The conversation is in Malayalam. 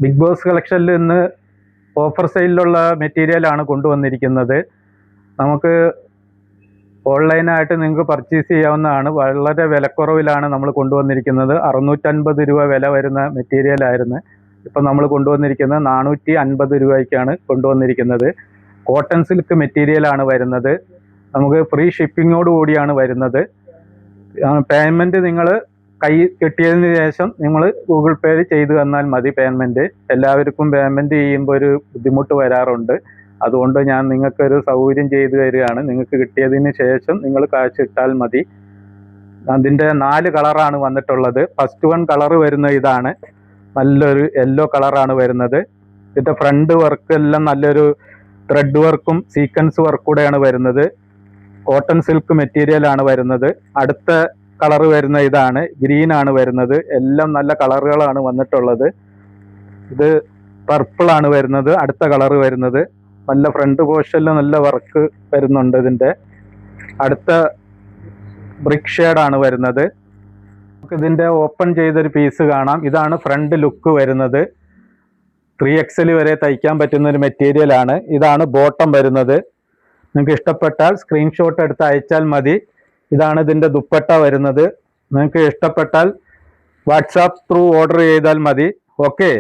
ബിഗ് ബോസ് കളക്ഷനിൽ ഇന്ന് ഓഫർ സെയിലുള്ള മെറ്റീരിയലാണ് കൊണ്ടുവന്നിരിക്കുന്നത്. നമുക്ക് ഓൺലൈനായിട്ട് നിങ്ങൾക്ക് പർച്ചേസ് ചെയ്യാവുന്നതാണ്. വളരെ വിലക്കുറവിലാണ് നമ്മൾ കൊണ്ടുവന്നിരിക്കുന്നത്. 650 രൂപ വില വരുന്ന മെറ്റീരിയലായിരുന്നു. ഇപ്പം നമ്മൾ കൊണ്ടുവന്നിരിക്കുന്നത് 450 രൂപയ്ക്കാണ് കൊണ്ടുവന്നിരിക്കുന്നത്. കോട്ടൺ സിൽക്ക് മെറ്റീരിയലാണ് വരുന്നത്. നമുക്ക് ഫ്രീ ഷിപ്പിങ്ങോട് കൂടിയാണ് വരുന്നത്. പേയ്മെൻറ്റ് നിങ്ങൾ കൈ കിട്ടിയതിന് ശേഷം നിങ്ങൾ ഗൂഗിൾ പേ ചെയ്ത് തന്നാൽ മതി. പേയ്മെൻറ്റ് എല്ലാവർക്കും പേയ്മെൻറ്റ് ചെയ്യുമ്പോൾ ഒരു ബുദ്ധിമുട്ട് വരാറുണ്ട്. അതുകൊണ്ട് ഞാൻ നിങ്ങൾക്കൊരു സൗകര്യം ചെയ്തു തരികയാണ്. നിങ്ങൾക്ക് കിട്ടിയതിന് ശേഷം നിങ്ങൾ കാശ് ഇട്ടാൽ മതി. അതിൻ്റെ 4 കളറാണ് വന്നിട്ടുള്ളത്. ഫസ്റ്റ് വൺ കളറ് വരുന്ന ഇതാണ്. നല്ലൊരു യെല്ലോ കളറാണ് വരുന്നത്. ഇതിൻ്റെ ഫ്രണ്ട് വർക്ക് എല്ലാം നല്ലൊരു ത്രെഡ് വർക്കും സീക്വൻസ് വർക്കൂടെയാണ് വരുന്നത്. കോട്ടൺ സിൽക്ക് മെറ്റീരിയലാണ് വരുന്നത്. അടുത്ത കളർ വരുന്ന ഇതാണ്. ഗ്രീൻ ആണ് വരുന്നത്. എല്ലാം നല്ല കളറുകളാണ് വന്നിട്ടുള്ളത്. ഇത് പർപ്പിളാണ് വരുന്നത്. അടുത്ത കളർ വരുന്നത് നല്ല ഫ്രണ്ട് പോർഷനിൽ നല്ല വർക്ക് വരുന്നുണ്ട്. അടുത്ത ബ്രിക്ക് ഷെയ്ഡാണ് വരുന്നത്. നമുക്ക് ഇതിൻ്റെ ഓപ്പൺ ചെയ്തൊരു പീസ് കാണാം. ഇതാണ് ഫ്രണ്ട് ലുക്ക് വരുന്നത്. 3XL വരെ തയ്ക്കാൻ പറ്റുന്ന ഒരു മെറ്റീരിയലാണ്. ഇതാണ് ബോട്ടം വരുന്നത്. നിങ്ങൾക്ക് ഇഷ്ടപ്പെട്ടാൽ സ്ക്രീൻഷോട്ട് എടുത്ത് അയച്ചാൽ മതി. ഇതാണ് ഇതിൻ്റെ ദുപ്പട്ട വരുന്നത്. നിങ്ങൾക്ക് ഇഷ്ടപ്പെട്ടാൽ വാട്സാപ്പ് ത്രൂ ഓർഡർ ചെയ്താൽ മതി. ഓക്കെ.